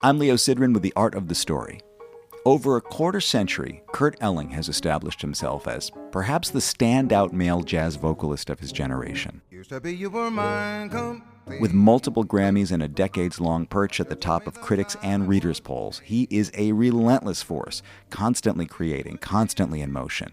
I'm Leo Sidran with The Art of the Story. Over a quarter century, Kurt Elling has established himself as perhaps the standout male jazz vocalist of his generation. With multiple Grammys and a decades-long perch at the top of critics' and readers' polls, he is a relentless force, constantly creating, constantly in motion.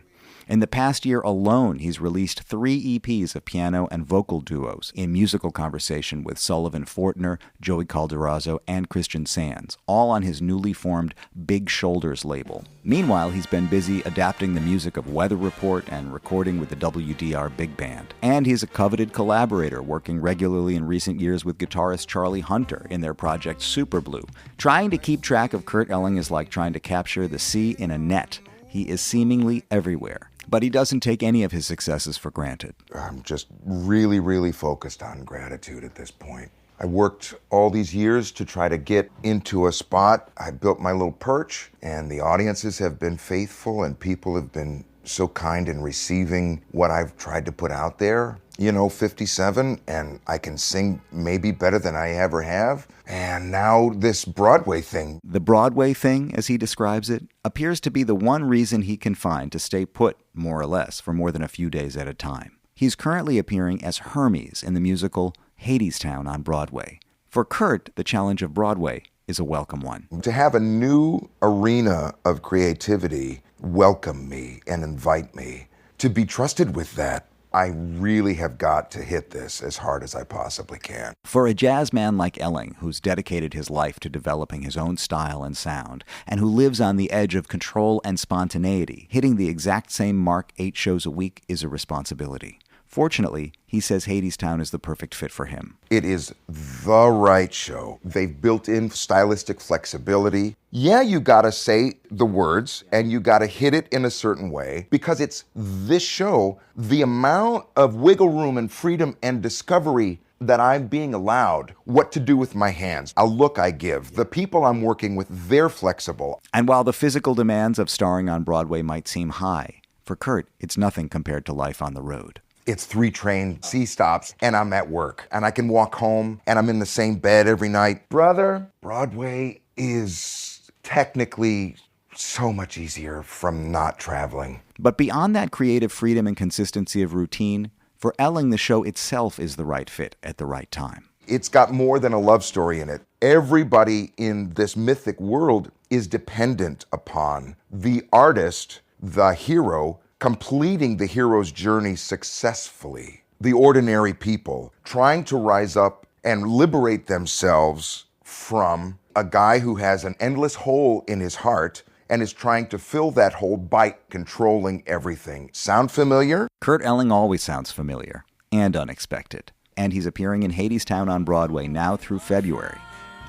In the past year alone, he's released 3 EPs of piano and vocal duos in musical conversation with Sullivan Fortner, Joey Calderazzo, and Christian Sands, all on his newly formed Big Shoulders label. Meanwhile, he's been busy adapting the music of Weather Report and recording with the WDR Big Band. And he's a coveted collaborator, working regularly in recent years with guitarist Charlie Hunter in their project Super Blue. Trying to keep track of Kurt Elling is like trying to capture the sea in a net. He is seemingly everywhere. But he doesn't take any of his successes for granted. I'm just really focused on gratitude at this point. I worked all these years to try to get into a spot. I built my little perch, and the audiences have been faithful, and people have been so kind in receiving what I've tried to put out there. 57, and I can sing maybe better than I ever have. And now this Broadway thing. The Broadway thing, as he describes it, appears to be the one reason he can find to stay put, more or less, for more than a few days at a time. He's currently appearing as Hermes in the musical Hadestown on Broadway. For Kurt, the challenge of Broadway is a welcome one. To have a new arena of creativity welcome me and invite me, to be trusted with that, I really have got to hit this as hard as I possibly can. For a jazz man like Elling, who's dedicated his life to developing his own style and sound, and who lives on the edge of control and spontaneity, hitting the exact same mark 8 shows a week is a responsibility. Fortunately, he says Hadestown is the perfect fit for him. It is the right show. They've built in stylistic flexibility. Yeah, you gotta say the words and you gotta hit it in a certain way because it's this show. The amount of wiggle room and freedom and discovery that I'm being allowed, what to do with my hands, a look I give. The people I'm working with, they're flexible. And while the physical demands of starring on Broadway might seem high, for Kurt, it's nothing compared to life on the road. It's 3 train C stops, and I'm at work. And I can walk home, and I'm in the same bed every night. Brother, Broadway is technically so much easier from not traveling. But beyond that creative freedom and consistency of routine, for Elling, the show itself is the right fit at the right time. It's got more than a love story in it. Everybody in this mythic world is dependent upon the artist, the hero, completing the hero's journey successfully. The ordinary people trying to rise up and liberate themselves from a guy who has an endless hole in his heart and is trying to fill that hole by controlling everything. Sound familiar? Kurt Elling always sounds familiar and unexpected. And he's appearing in Hadestown on Broadway now through February.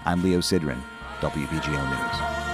I'm Leo Sidran, WBGO News.